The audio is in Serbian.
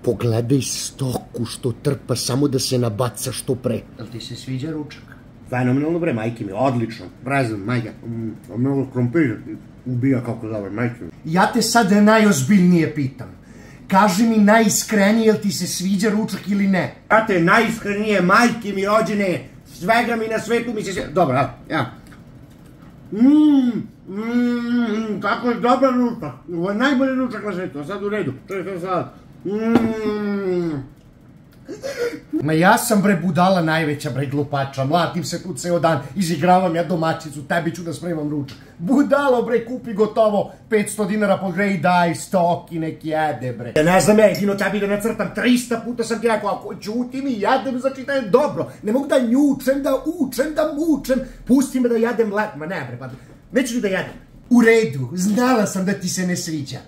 Pogledaj stoku što trpa samo da se nabaca što pre. Jel ti se sviđa ručak? Fenomenalno bre, majke mi, odlično. Prezan, majka, mnogo krompir ubija kako zove, majke mi. Ja te sad najozbiljnije pitam. Kaži mi najiskrenije, jel ti se sviđa ručak ili ne? Brate, najiskrenije, majke mi rođene, svega mi na svetu mi se sviđa. Dobro, ja. Kako je dobar ručak. Ovo je najbolji ručak na svetu, a sad u redu. Čekaj sad. Ma ja sam bre budala najveća bre glupača, mlatim se tu ceo dan, izigravam ja domaćicu, tebi ću da spremam ručak. Budalo bre, kupi gotovo, 500 dinara pogrej, daj stoki, neki jede bre. Ja ne znam ja, jedino tebi da nacrtam, 300 puta sam ti rekao, ako ćutim i jedem, znači da je dobro. Ne mogu da njučem, da učem, da mučem, pusti me da jedem let, ma ne bre, pa neću da jedem. U redu, znala sam da ti se ne sviđa.